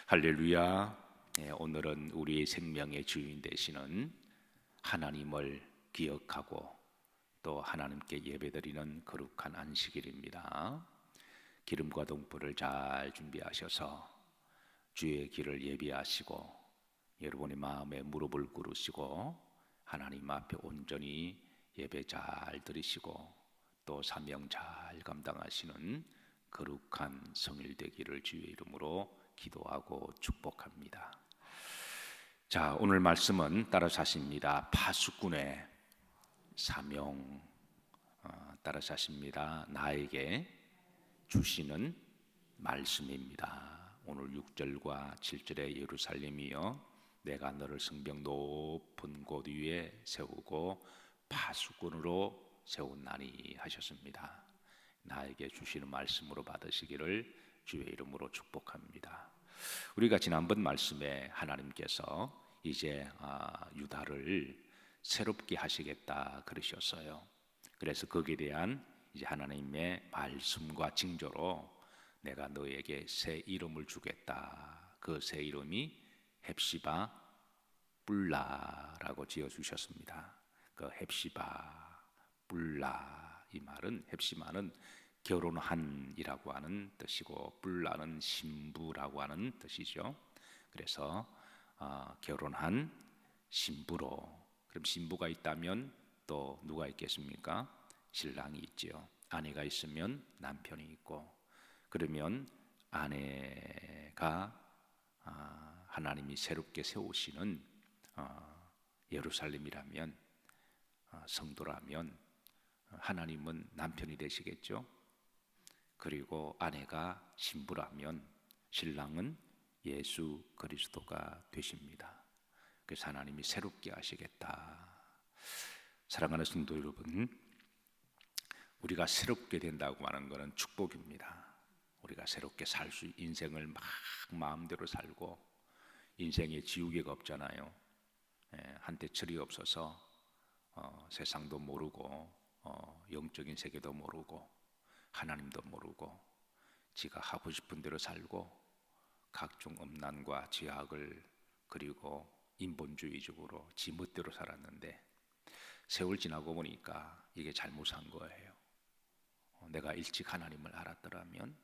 할렐루야. 오늘은 우리의 생명의 주인 되시는 하나님을 기억하고 또 하나님께 예배드리는 거룩한 안식일입니다. 기름과 등불을 잘 준비하셔서 주의 길을 예비하시고 여러분의 마음에 무릎을 꿇으시고 하나님 앞에 온전히 예배 잘 드리시고 또 사명 잘 감당하시는 거룩한 성일 되기를 주의 이름으로 기도하고 축복합니다. 자, 오늘 말씀은 따라서 하십니다. 파수꾼의 사명. 따라서 하십니다. 나에게 주시는 말씀입니다. 오늘 6절과 7절의 예루살렘이여 내가 너를 성벽 높은 곳 위에 세우고 파수꾼으로 세웠나니 하셨습니다. 나에게 주시는 말씀으로 받으시기를 주의 이름으로 축복합니다. 우리가 지난번 말씀에 하나님께서 이제 유다를 새롭게 하시겠다 그러셨어요. 그래서 거기에 대한 이제 하나님의 말씀과 징조로 내가 너에게 새 이름을 주겠다. 그 새 이름이 헵시바 뿔라라고 지어주셨습니다. 그 헵시바 뿔라, 이 말은 헵시바는 결혼한이라고 하는 뜻이고 뿔라는 신부라고 하는 뜻이죠. 그래서 결혼한 신부로. 그럼 신부가 있다면 또 누가 있겠습니까? 신랑이 있지요. 아내가 있으면 남편이 있고, 그러면 아내가 하나님이 새롭게 세우시는 예루살렘이라면, 성도라면 하나님은 남편이 되시겠죠. 그리고 아내가 신부라면 신랑은 예수 그리스도가 되십니다. 그래서 하나님이 새롭게 하시겠다. 사랑하는 성도 여러분, 우리가 새롭게 된다고 하는 것은 축복입니다. 우리가 새롭게 살 수, 인생을 막 마음대로 살고, 인생에 지우개가 없잖아요. 한때 철이 없어서 세상도 모르고 영적인 세계도 모르고 하나님도 모르고 지가 하고 싶은 대로 살고 각종 음란과 죄악을 그리고 인본주의적으로 지 멋대로 살았는데 세월 지나고 보니까 이게 잘못 산 거예요. 내가 일찍 하나님을 알았더라면,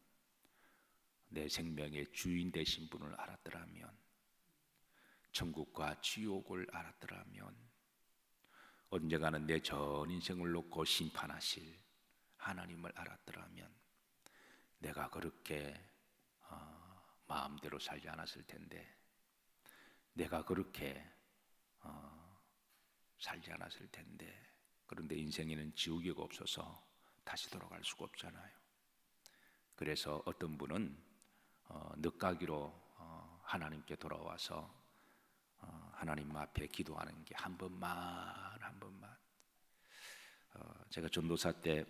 내 생명의 주인 되신 분을 알았더라면, 천국과 지옥을 알았더라면, 언젠가는 내 전 인생을 놓고 심판하실 하나님을 알았더라면 내가 그렇게 마음대로 살지 않았을 텐데, 내가 그렇게 살지 않았을 텐데. 그런데 인생에는 지우개가 없어서 다시 돌아갈 수가 없잖아요. 그래서 어떤 분은 늦가기로 하나님께 돌아와서 하나님 앞에 기도하는 게 한 번만. 제가 전도사 때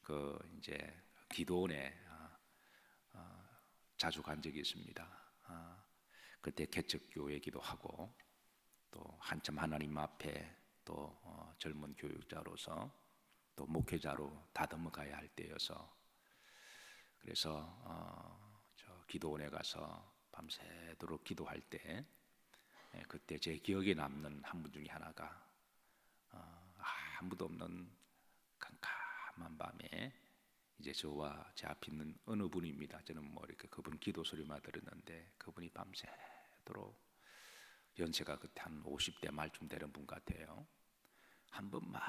그 이제 기도원에 자주 간 적이 있습니다. 그때 개척교회 기도하고 또 한참 하나님 앞에 또 젊은 교육자로서 또 목회자로 다듬어 가야 할 때여서, 그래서 저 기도원에 가서 밤새도록 기도할 때 그때 제 기억에 남는 한 분 중에 하나가 아무도 없는 캄캄한 밤에 이제 저와 제 앞에 있는 어느 분입니다. 저는 뭐 이렇게 그분 기도 소리만 들었는데 그분이 밤새도록, 연세가 그때 한 50대 말쯤 되는 분 같아요. 한 번만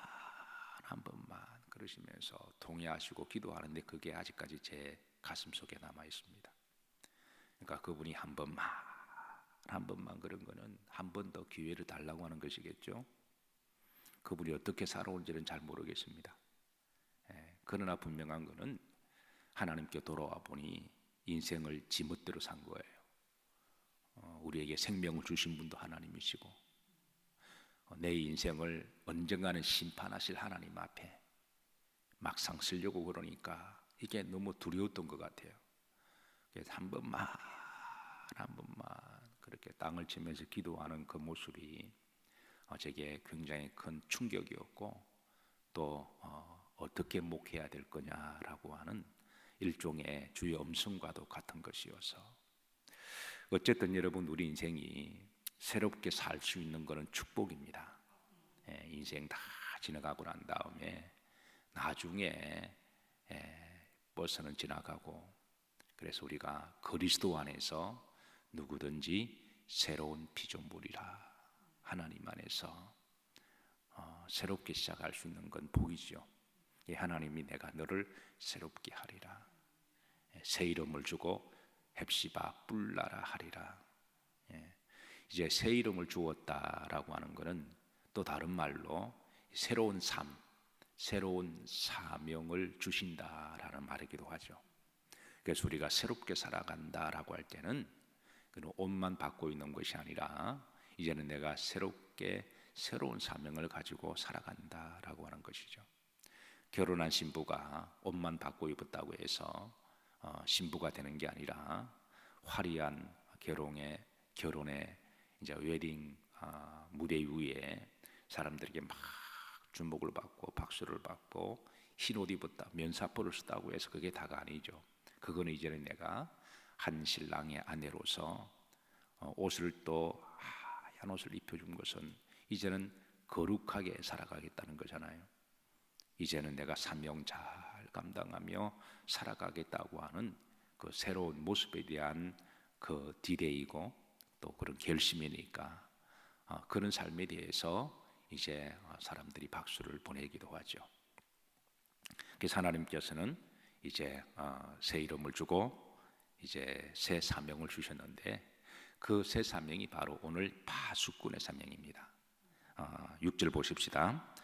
그러시면서 통회하시고 기도하는데 그게 아직까지 제 가슴 속에 남아 있습니다. 그러니까 그분이 한 번만 그런 거는 한 번 더 기회를 달라고 하는 것이겠죠. 그분이 어떻게 살아온지는 잘 모르겠습니다. 그러나 분명한 거는 하나님께 돌아와 보니 인생을 지멋대로 산 거예요. 우리에게 생명을 주신 분도 하나님이시고 내 인생을 언젠가는 심판하실 하나님 앞에 막상 쓰려고 그러니까 이게 너무 두려웠던 것 같아요. 그래서 한 번만 그렇게 땅을 치면서 기도하는 그 모습이 제게 굉장히 큰 충격이었고, 또 어떻게 목회해야 될 거냐라고 하는 일종의 주의 음성과도 같은 것이어서 어쨌든 여러분 우리 인생이 새롭게 살 수 있는 것은 축복입니다. 인생 다 지나가고 난 다음에 나중에 버스는 지나가고, 그래서 우리가 그리스도 안에서 누구든지 새로운 피조물이라, 하나님 안에서 새롭게 시작할 수 있는 건 복이죠. 하나님이 내가 너를 새롭게 하리라, 새 이름을 주고 헵시바 뿔라라 하리라. 이제 새 이름을 주었다라고 하는 것은 또 다른 말로 새로운 삶, 새로운 사명을 주신다라는 말이기도 하죠. 그래서 우리가 새롭게 살아간다라고 할 때는 그는 옷만 받고 있는 것이 아니라 이제는 내가 새롭게 새로운 사명을 가지고 살아간다라고 하는 것이죠. 결혼한 신부가 옷만 받고 입었다고 해서 신부가 되는 게 아니라 화려한 결혼의 이제 웨딩 무대 위에 사람들에게 막 주목을 받고 박수를 받고 흰 옷 입었다, 면사포를 썼다고 해서 그게 다가 아니죠. 그거는 이제는 내가 한 신랑의 아내로서 옷을 또 하얀 옷을 입혀준 것은 이제는 거룩하게 살아가겠다는 거잖아요. 이제는 내가 사명 잘 감당하며 살아가겠다고 하는 그 새로운 모습에 대한 그 디데이고 또 그런 결심이니까 그런 삶에 대해서 이제 사람들이 박수를 보내기도 하죠. 그래서 하나님께서는 이제 새 이름을 주고 이제 새 사명을 주셨는데 그 새 사명이 바로 오늘 파수꾼의 사명입니다. 6절 보십시다.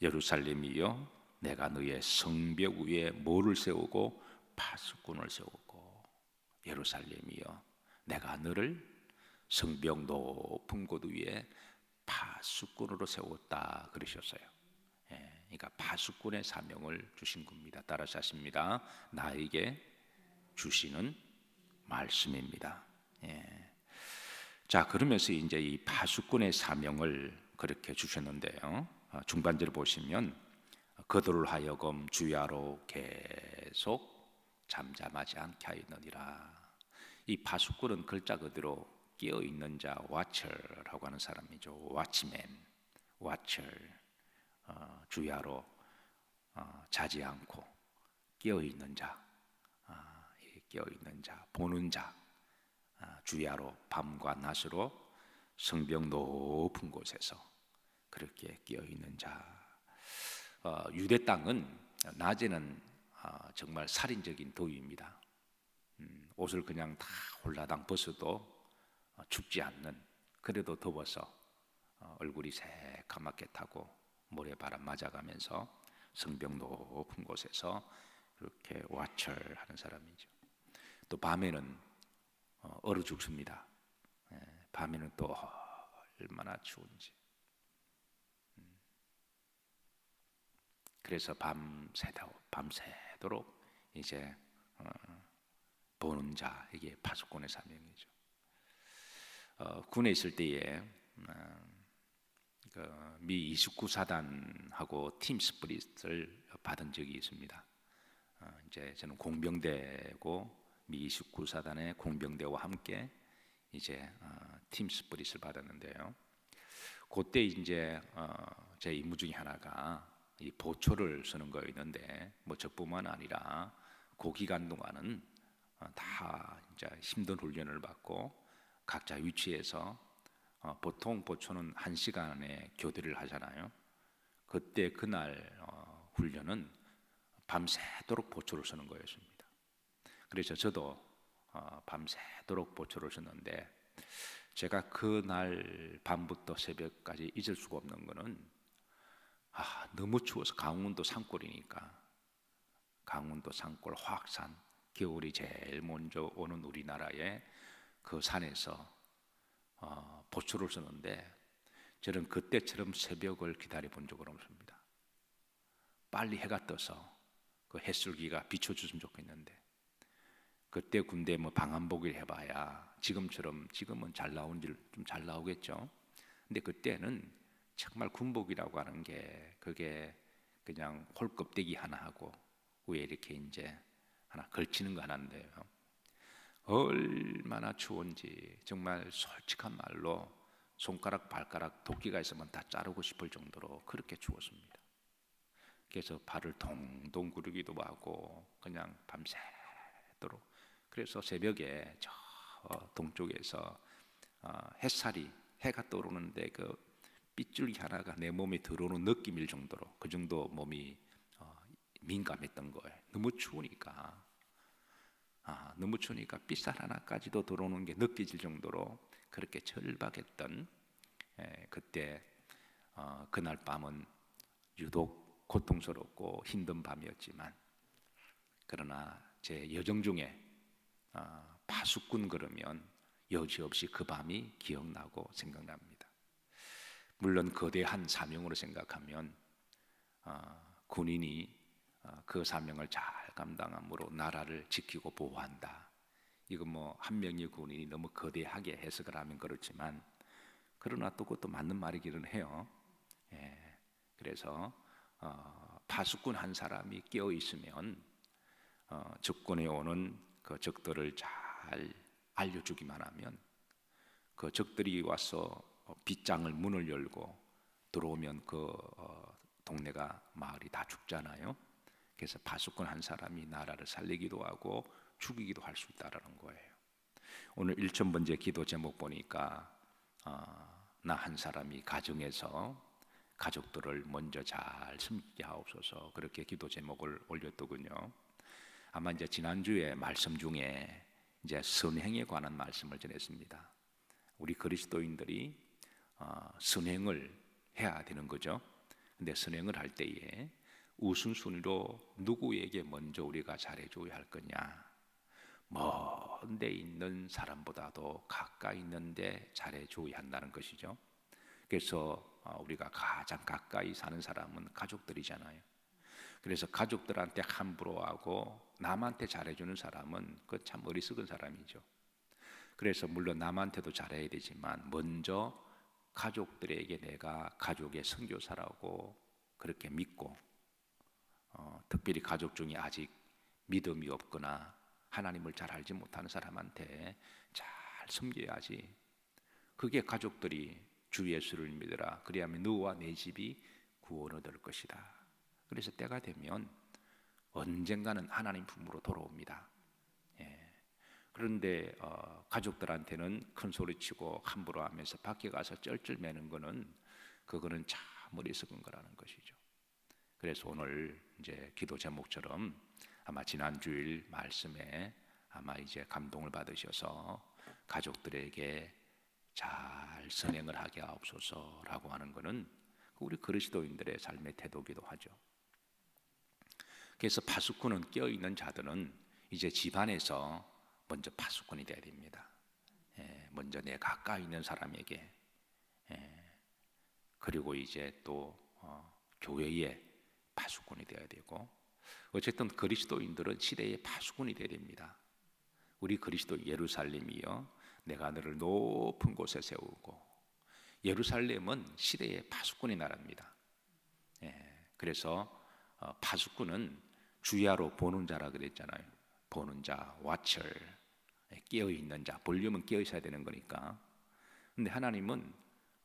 예루살렘이여 내가 너의 성벽 위에 뭐를 세우고 파수꾼을 세우고, 예루살렘이여 내가 너를 성벽 높은 곳 위에 파수꾼으로 세웠다 그러셨어요. 그러니까 파수꾼의 사명을 주신 겁니다. 따라서 하십니다. 나에게 주시는 말씀입니다. 자, 그러면서 이제 이 파수꾼의 사명을 그렇게 주셨는데요. 중반절을 보시면 그들을 하여금 주야로 계속 잠잠하지 않게 하였느니라. 이 파수꾼은 글자 그대로 깨어 있는 자, watcher라고 하는 사람이죠. watchman, watcher, 주야로 자지 않고 깨어 있는 자, 깨어 있는 자, 보는 자, 주야로 밤과 낮으로 성벽 높은 곳에서 그렇게 깨어 있는 자. 유대 땅은 낮에는 정말 살인적인 더위입니다. 옷을 그냥 다 홀라당 벗어도 춥지 않는, 그래도 더워서 얼굴이 새까맣게 타고 모래바람 맞아가면서 성벽 높은 곳에서 이렇게 와철하는 사람이죠. 또 밤에는 얼어 죽습니다. 밤에는 또 얼마나 추운지. 그래서 밤새도록 이제 보는 자, 이게 파수꾼의 사명이죠. 군에 있을 때에 미 29사단하고 팀 스프릿을 받은 적이 있습니다. 이제 저는 공병대고 미 29사단의 공병대와 함께 이제 팀 스프릿을 받았는데요. 그때 이제 제 임무 중에 하나가 이 보초를 쓰는 거였는데, 뭐 저뿐만 아니라 그 기간 동안은 다 이제 힘든 훈련을 받고 각자 위치에서 보통 보초는 1시간에 교대를 하잖아요. 그때 그날 훈련은 밤새도록 보초를 쓰는 거였습니다. 그래서 저도 밤새도록 보초를 썼는데, 제가 그날 밤부터 새벽까지 잊을 수가 없는 거는 너무 추워서, 강원도 산골이니까, 강원도 산골 화학산, 겨울이 제일 먼저 오는 우리나라의 그 산에서 보초를 쓰는데, 저는 그때처럼 새벽을 기다려 본 적은 없습니다. 빨리 해가 떠서 그 햇줄기가 비춰줬으면 좋겠는데, 그때 군대 뭐 방한복을 해봐야 지금은 잘 나오는지 좀 잘 나오겠죠. 근데 그때는 정말 군복이라고 하는 게 그게 그냥 홀껍데기 하나 하고 위에 이렇게 이제 하나 걸치는 거 하나인데요. 얼마나 추운지 정말 솔직한 말로 손가락 발가락 도끼가 있으면 다 자르고 싶을 정도로 그렇게 추웠습니다. 그래서 발을 동동 구르기도 하고 그냥 밤새도록. 그래서 새벽에 저 동쪽에서 해가 떠오르는데 그 빗줄기 하나가 내 몸에 들어오는 느낌일 정도로 그 정도 몸이 민감했던 거예요. 너무 추우니까 빗살 하나까지도 들어오는 게 느껴질 정도로 그렇게 절박했던 그때 그날 밤은 유독 고통스럽고 힘든 밤이었지만, 그러나 제 여정 중에 파수꾼 그러면 여지없이 그 밤이 기억나고 생각납니다. 물론 거대한 사명으로 생각하면 군인이 그 사명을 잘 감당함으로 나라를 지키고 보호한다. 이거 뭐 한 명의 군인이 너무 거대하게 해석을 하면 그렇지만, 그러나 또 그것도 맞는 말이기는 해요. 그래서 파수꾼 한 사람이 깨어 있으면 적군에 오는 그 적들을 잘 알려주기만 하면 그 적들이 와서 빗장을 문을 열고 들어오면 그 동네가 마을이 다 죽잖아요. 그래서 파수꾼 한 사람이 나라를 살리기도 하고 죽이기도 할 수 있다라는 거예요. 오늘 1000번째 기도 제목 보니까 나 한 사람이 가정에서 가족들을 먼저 잘 섬기게 하옵소서, 그렇게 기도 제목을 올렸더군요. 아마 이제 지난주에 말씀 중에 이제 선행에 관한 말씀을 전했습니다. 우리 그리스도인들이 선행을 해야 되는 거죠. 근데 선행을 할 때에 우선순위로 누구에게 먼저 우리가 잘해줘야 할 거냐? 먼 데 있는 사람보다도 가까이 있는데 잘해줘야 한다는 것이죠. 그래서 우리가 가장 가까이 사는 사람은 가족들이잖아요. 그래서 가족들한테 함부로 하고 남한테 잘해주는 사람은 그 참 어리석은 사람이죠. 그래서 물론 남한테도 잘해야 되지만 먼저 가족들에게 내가 가족의 선교사라고 그렇게 믿고, 특별히 가족 중에 아직 믿음이 없거나 하나님을 잘 알지 못하는 사람한테 잘 섬겨야지. 그게 가족들이 주 예수를 믿으라 그리하면 너와 내 집이 구원을 얻을 것이다. 그래서 때가 되면 언젠가는 하나님 품으로 돌아옵니다. 그런데 가족들한테는 큰 소리치고 함부로 하면서 밖에 가서 쩔쩔매는 거는 그거는 참 어리석은 거라는 것이죠. 그래서 오늘 이제 기도 제목처럼 아마 지난 주일 말씀에 아마 이제 감동을 받으셔서 가족들에게 잘 선행을 하게 하옵소서라고 하는 것은 우리 그리스도인들의 삶의 태도기도 하죠. 그래서 파수꾼은 깨어있는 자들은 이제 집안에서 먼저 파수꾼이 되어야 됩니다. 먼저 내 가까이 있는 사람에게, 그리고 이제 또 교회의 파수꾼이 되어야 되고, 어쨌든 그리스도인들은 시대의 파수꾼이 되어야 됩니다. 우리 그리스도 예루살렘이요 내가 너를 높은 곳에 세우고, 예루살렘은 시대의 파수꾼의 나라입니다. 그래서 파수꾼은 주야로 보는 자라 그랬잖아요. 보는 자, watcher, 깨어있는 자, 보려면 깨어 있어야 되는 거니까. 근데 하나님은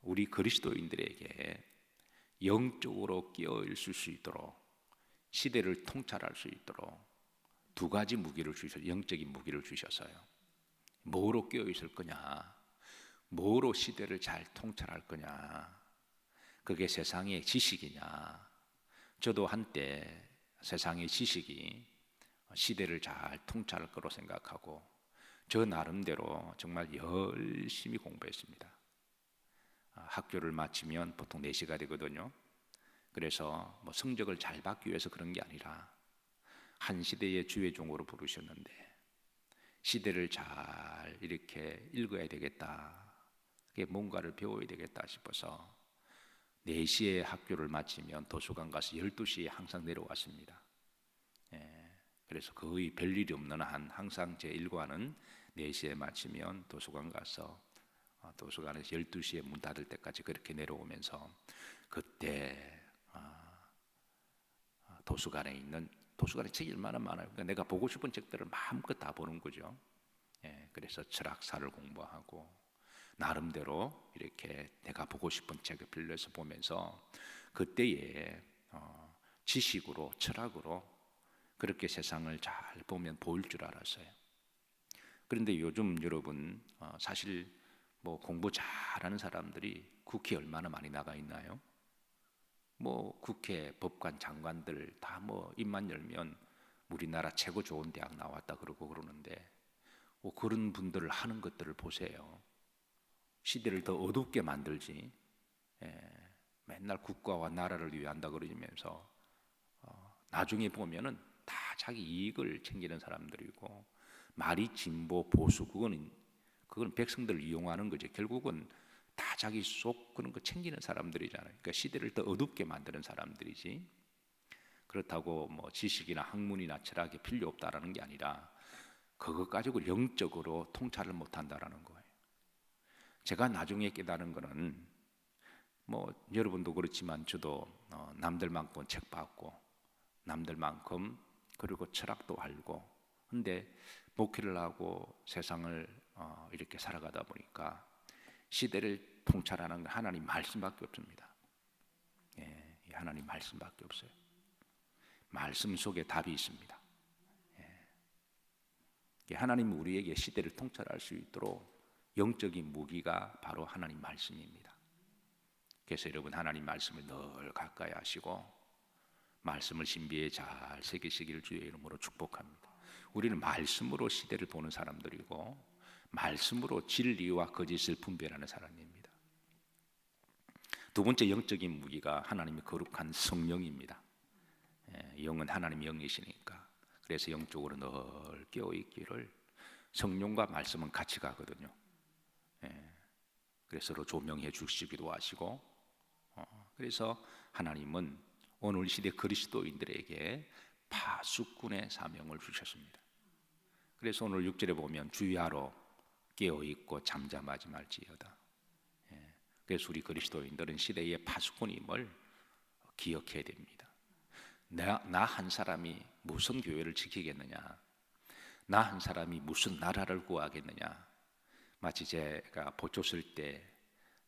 우리 그리스도인들에게 영적으로 깨어 있을 수 있도록, 시대를 통찰할 수 있도록 두 가지 무기를 주셔서, 영적인 무기를 주셔서요. 뭐로 깨어 있을 거냐? 뭐로 시대를 잘 통찰할 거냐? 그게 세상의 지식이냐? 저도 한때 세상의 지식이 시대를 잘 통찰할 거로 생각하고 저 나름대로 정말 열심히 공부했습니다. 학교를 마치면 보통 4시가 되거든요. 그래서 뭐 성적을 잘 받기 위해서 그런 게 아니라 한 시대의 주의 종으로 부르셨는데 시대를 잘 이렇게 읽어야 되겠다, 뭔가를 배워야 되겠다 싶어서 4시에 학교를 마치면 도서관 가서 12시에 항상 내려왔습니다. 그래서 거의 별일이 없는 한 항상 제 일과는 4시에 마치면 도서관 가서 도서관에서 12시에 문 닫을 때까지 그렇게 내려오면서, 그때 도서관에 책이 얼마나 많아요. 그러니까 내가 보고 싶은 책들을 마음껏 다 보는 거죠. 그래서 철학사를 공부하고 나름대로 이렇게 내가 보고 싶은 책을 빌려서 보면서 그때의 지식으로 철학으로 그렇게 세상을 잘 보면 보일 줄 알았어요. 그런데 요즘 여러분 사실 뭐 공부 잘하는 사람들이 국회에 얼마나 많이 나가 있나요? 뭐 국회 법관 장관들 다 뭐 입만 열면 우리나라 최고 좋은 대학 나왔다 그러고 그러는데 그런 분들을 하는 것들을 보세요. 시대를 더 어둡게 만들지. 맨날 국가와 나라를 위한다 그러면서 나중에 보면은 다 자기 이익을 챙기는 사람들이고 말이 진보 보수 그건 백성들을 이용하는 거죠. 결국은 다 자기 속 그런 거 챙기는 사람들이잖아요. 그러니까 시대를 더 어둡게 만드는 사람들이지. 그렇다고 뭐 지식이나 학문이나 철학이 필요 없다라는 게 아니라 그것 가지고 영적으로 통찰을 못 한다라는 거예요. 제가 나중에 깨달은 거는 뭐 여러분도 그렇지만 저도 남들만큼 책 봤고 남들만큼 그리고 철학도 알고 근데 목회를 하고 세상을 이렇게 살아가다 보니까 시대를 통찰하는 하나님 말씀밖에 없습니다. 하나님 말씀밖에 없어요. 말씀 속에 답이 있습니다. 하나님은 우리에게 시대를 통찰할 수 있도록 영적인 무기가 바로 하나님 말씀입니다. 그래서 여러분 하나님 말씀을 늘 가까이 하시고 말씀을 신비에 잘 새기시기를 주의 이름으로 축복합니다. 우리는 말씀으로 시대를 보는 사람들이고 말씀으로 진리와 거짓을 분별하는 사람입니다. 두 번째 영적인 무기가 하나님의 거룩한 성령입니다. 영은 하나님의 영이시니까 그래서 영적으로 늘 깨어있기를 성령과 말씀은 같이 가거든요. 그래서 서로 조명해 주시기도 하시고 그래서 하나님은 오늘 시대 그리스도인들에게 파수꾼의 사명을 주셨습니다. 그래서 오늘 6절에 보면 주야로 깨어있고 잠잠하지 말지어다. 그래서 우리 그리스도인들은 시대의 파수꾼임을 기억해야 됩니다. 나 한 사람이 무슨 교회를 지키겠느냐, 나 한 사람이 무슨 나라를 구하겠느냐. 마치 제가 보초 쓸 때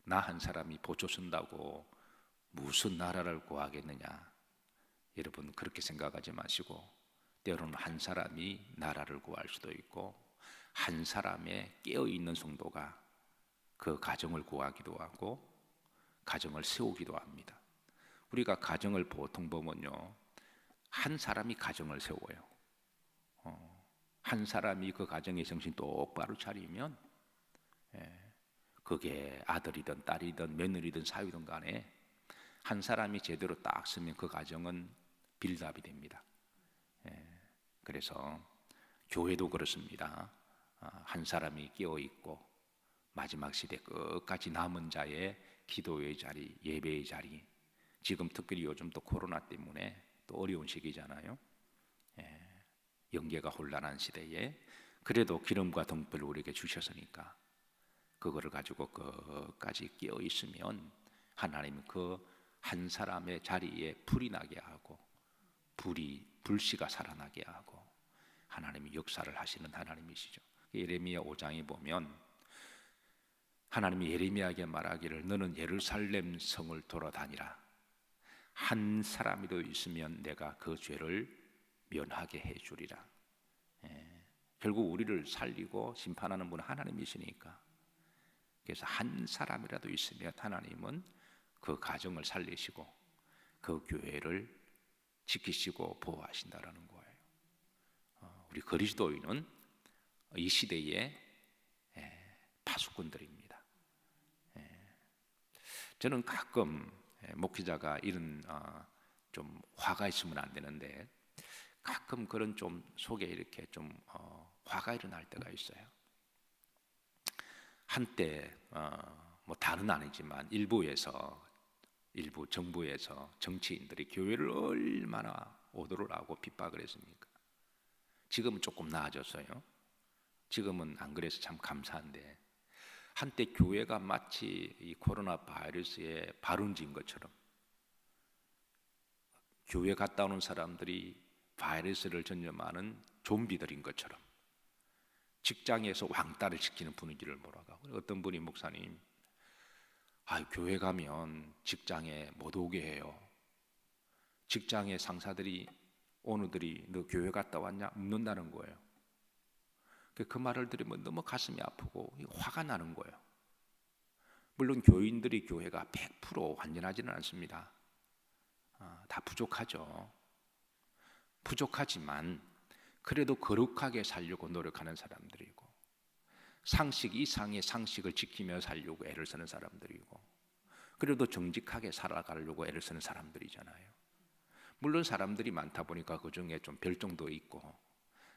나 한 사람이 보초 쓴다고 무슨 나라를 구하겠느냐. 여러분 그렇게 생각하지 마시고 때로는 한 사람이 나라를 구할 수도 있고 한 사람의 깨어있는 성도가 그 가정을 구하기도 하고 가정을 세우기도 합니다. 우리가 가정을 보통 보면요 한 사람이 가정을 세워요. 한 사람이 그 가정의 정신 똑바로 차리면 그게 아들이든 딸이든 며느리든 사위든 간에 한 사람이 제대로 딱 쓰면 그 가정은 빌답이 됩니다. 그래서 교회도 그렇습니다. 한 사람이 깨어있고 마지막 시대 끝까지 남은 자의 기도의 자리, 예배의 자리. 지금 특별히 요즘 또 코로나 때문에 또 어려운 시기잖아요. 영계가 혼란한 시대에 그래도 기름과 등불을 우리에게 주셨으니까 그거를 가지고 끝까지 깨어 있으면 하나님 그 한 사람의 자리에 불이 나게 하고 불씨가 살아나게 하고 하나님이 역사를 하시는 하나님이시죠. 예레미야 5장에 보면 하나님이 예레미야에게 말하기를 너는 예루살렘 성을 돌아다니라. 한 사람이도 있으면 내가 그 죄를 면하게 해주리라. 결국 우리를 살리고 심판하는 분은 하나님이시니까 그래서 한 사람이라도 있으면 하나님은 그 가정을 살리시고 그 교회를 지키시고 보호하신다라는 거예요. 우리 그리스도인은 이 시대의 파수꾼들입니다. 저는 가끔 목회자가 이런 좀 화가 있으면 안 되는데 가끔 그런 좀 속에 이렇게 좀 화가 일어날 때가 있어요. 한때 뭐 다는 아니지만 일부 정부에서 정치인들이 교회를 얼마나 오도를 하고 핍박을 했습니까? 지금은 조금 나아졌어요. 지금은 안 그래서 참 감사한데 한때 교회가 마치 이 코로나 바이러스의 발원지인 것처럼 교회 갔다 오는 사람들이 바이러스를 전염하는 좀비들인 것처럼 직장에서 왕따를 시키는 분위기를 몰아가고, 어떤 분이 목사님, 교회 가면 직장에 못 오게 해요. 직장의 상사들이 오너들이 너 교회 갔다 왔냐 묻는다는 거예요. 그 말을 들으면 너무 가슴이 아프고 화가 나는 거예요. 물론 교인들이 교회가 100% 완전하지는 않습니다. 다 부족하죠. 부족하지만 그래도 거룩하게 살려고 노력하는 사람들이고, 상식 이상의 상식을 지키며 살려고 애를 쓰는 사람들이고, 그래도 정직하게 살아가려고 애를 쓰는 사람들이잖아요. 물론 사람들이 많다 보니까 그 중에 좀 별종도 있고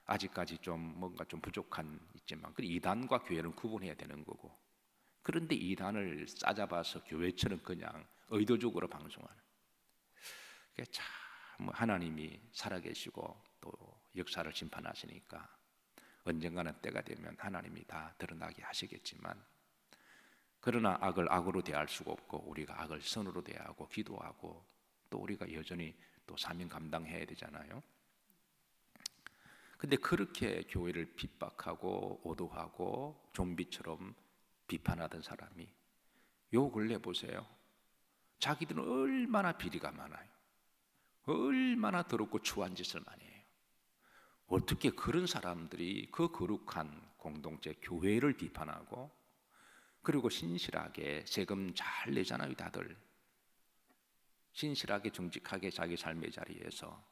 아직까지 좀 뭔가 좀 부족한 있지만, 그 이단과 교회는 구분해야 되는 거고, 그런데 이단을 싸잡아서 교회처럼 그냥 의도적으로 방송하는, 그게 참 하나님이 살아계시고 또 역사를 심판하시니까 언젠가는 때가 되면 하나님이 다 드러나게 하시겠지만, 그러나 악을 악으로 대할 수가 없고 우리가 악을 선으로 대하고 기도하고 또 우리가 여전히 또 사명 감당해야 되잖아요. 근데 그렇게 교회를 핍박하고 오도하고 좀비처럼 비판하던 사람이 요 근래 보세요. 자기들은 얼마나 비리가 많아요. 얼마나 더럽고 추한 짓을 많이 해요. 어떻게 그런 사람들이 그 거룩한 공동체 교회를 비판하고, 그리고 신실하게 세금 잘 내잖아요. 다들 신실하게 정직하게 자기 삶의 자리에서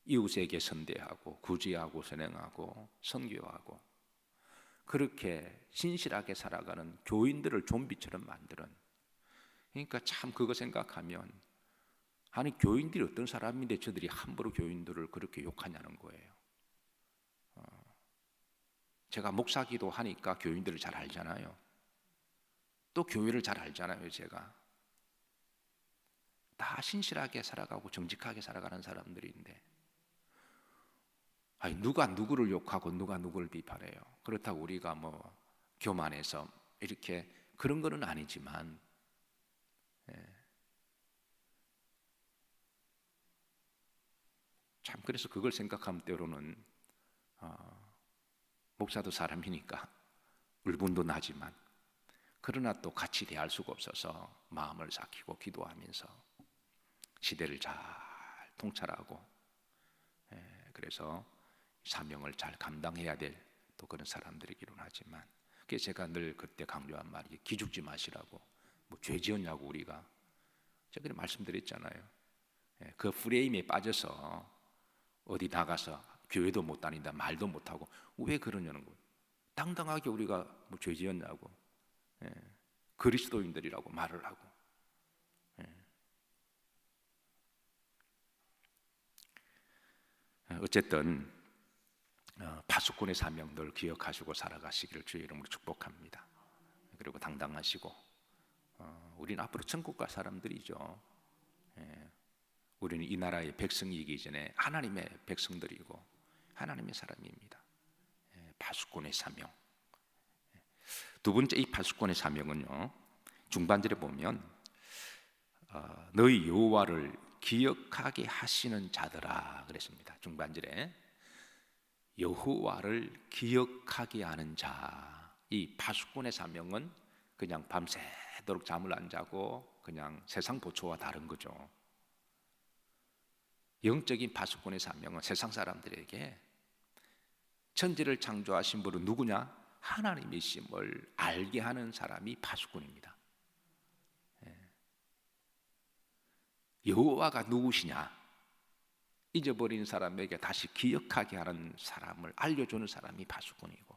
이웃에게 선대하고 구제하고 선행하고 선교하고, 그렇게 신실하게 살아가는 교인들을 좀비처럼 만드는, 그러니까 참 그거 생각하면, 아니 교인들이 어떤 사람인데 저들이 함부로 교인들을 그렇게 욕하냐는 거예요. 제가 목사기도 하니까 교인들을 잘 알잖아요. 또 교회를 잘 알잖아요. 제가 다 신실하게 살아가고 정직하게 살아가는 사람들인데, 누가 누구를 욕하고 누가 누구를 비판해요. 그렇다고 우리가 뭐 교만해서 이렇게 그런 거는 아니지만, 참 그래서 그걸 생각하면 때로는 목사도 사람이니까 울분도 나지만, 그러나 또 같이 대할 수가 없어서 마음을 삭히고 기도하면서 시대를 잘 통찰하고, 그래서 사명을 잘 감당해야 될 또 그런 사람들이기는 하지만, 그게 제가 늘 그때 강조한 말이 기죽지 마시라고. 뭐 죄 지었냐고 우리가. 제가 그래 말씀드렸잖아요. 그 프레임에 빠져서 어디 나가서 교회도 못 다닌다 말도 못하고 왜 그러냐는 거예요. 당당하게 우리가 뭐 죄 지었냐고, 그리스도인들이라고 말을 하고. 어쨌든 파수꾼의 사명들 기억하시고 살아가시기를 주의 이름으로 축복합니다. 그리고 당당하시고, 우리는 앞으로 천국 갈 사람들이죠. 우리는 이 나라의 백성이기 전에 하나님의 백성들이고 하나님의 사람입니다. 파수꾼의 사명. 두 번째 이 파수꾼의 사명은요, 중반절에 보면 너희 여호와를 기억하게 하시는 자들아 그랬습니다. 중반절에 여호와를 기억하게 하는 자. 이 파수꾼의 사명은 그냥 밤새도록 잠을 안 자고 그냥 세상 보초와 다른 거죠. 영적인 파수꾼의 사명은 세상 사람들에게 천지를 창조하신 분은 누구냐? 하나님이심을 알게 하는 사람이 파수꾼입니다. 여호와가 누구시냐? 잊어버린 사람에게 다시 기억하게 하는 사람을 알려주는 사람이 파수꾼이고,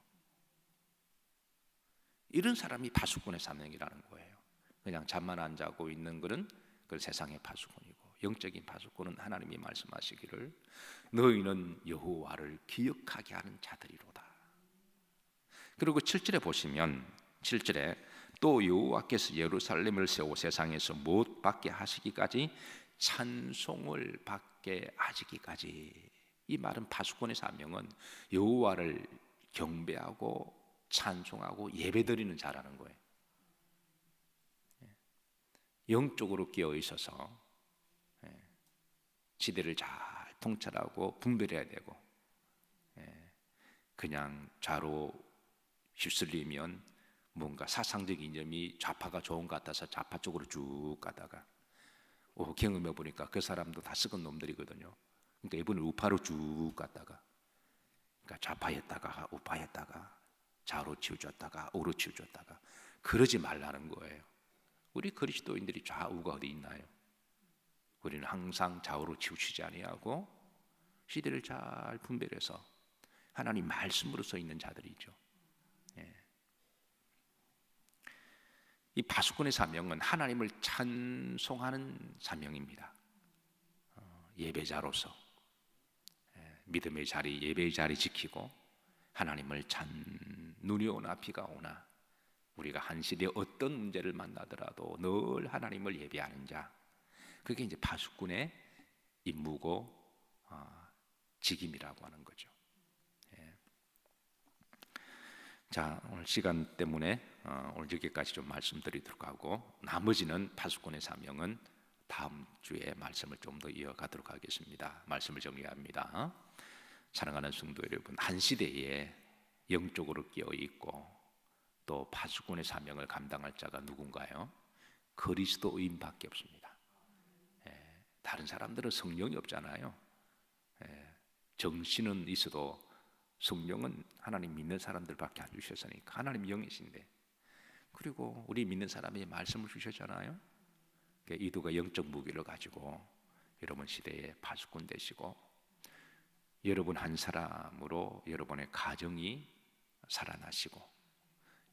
이런 사람이 파수꾼의 사명이라는 거예요. 그냥 잠만 안 자고 있는 것은 그 세상의 파수꾼이고, 영적인 파수꾼은 하나님이 말씀하시기를 너희는 여호와를 기억하게 하는 자들이로다. 그리고 7절에 보시면 7절에 또 여호와께서 예루살렘을 세워 세상에서 못 받게 하시기까지 찬송을 받게 하시기까지. 이 말은 파수꾼의 사명은 여호와를 경배하고 찬송하고 예배드리는 자라는 거예요. 영적으로 깨어 있어서 시대를 잘 통찰하고 분별해야 되고, 그냥 좌로 휩쓸리면 뭔가 사상적 이념이 좌파가 좋은 것 같아서 좌파 쪽으로 쭉 가다가 경험해 보니까 그 사람도 다 썩은 놈들이거든요. 그러니까 이번에 우파로 쭉 갔다가, 그러니까 좌파였다가 우파였다가 좌로 치우쳤다가 우로 치우쳤다가, 그러지 말라는 거예요. 우리 그리스도인들이 좌우가 어디 있나요? 우리는 항상 좌우로 치우치지 아니하고 시대를 잘 분별해서 하나님 말씀으로 서 있는 자들이죠. 예. 이 파수꾼의 사명은 하나님을 찬송하는 사명입니다. 예배자로서 믿음의 자리, 예배의 자리 지키고 하나님을 눈이 오나 비가 오나 우리가 한 시대에 어떤 문제를 만나더라도 늘 하나님을 예배하는 자, 그게 이제 파수꾼의 임무고 직임이라고 하는 거죠. 예. 자, 오늘 시간 때문에 오늘 여기까지 좀 말씀드리도록 하고, 나머지는 파수꾼의 사명은 다음 주에 말씀을 좀 더 이어가도록 하겠습니다. 말씀을 정리합니다. 사랑하는 성도 여러분, 한 시대에 영적으로 깨어있고 또 파수꾼의 사명을 감당할 자가 누군가요? 그리스도인밖에 없습니다. 다른 사람들은 성령이 없잖아요. 정신은 있어도 성령은 하나님 믿는 사람들밖에 안 주셨으니까 하나님 영이신데, 그리고 우리 믿는 사람이 말씀을 주셨잖아요. 이도가 영적 무기를 가지고 여러분 시대에 파수꾼 되시고 여러분 한 사람으로 여러분의 가정이 살아나시고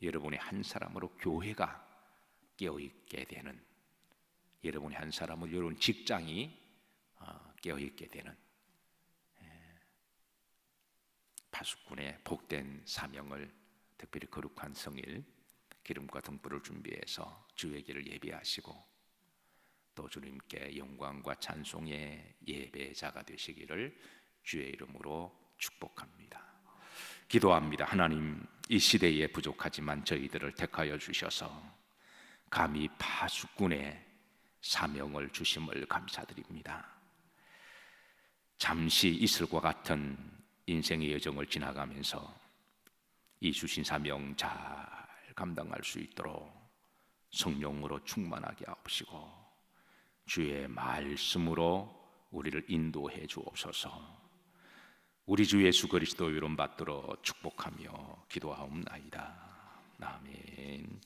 여러분의 한 사람으로 교회가 깨어있게 되는, 여러분의 한 사람으로 여러분 직장이 깨어있게 되는 파수꾼의 복된 사명을, 특별히 거룩한 성일 기름과 등불을 준비해서 주의 길을 예배하시고 또 주님께 영광과 찬송의 예배자가 되시기를 주의 이름으로 축복합니다. 기도합니다. 하나님, 이 시대에 부족하지만 저희들을 택하여 주셔서 감히 파수꾼의 사명을 주심을 감사드립니다. 잠시 이슬과 같은 인생의 여정을 지나가면서 이 주신 사명 잘 감당할 수 있도록 성령으로 충만하게 하옵시고 주의 말씀으로 우리를 인도해 주옵소서. 우리 주 예수 그리스도 이름 받들어 축복하며 기도하옵나이다. 아멘.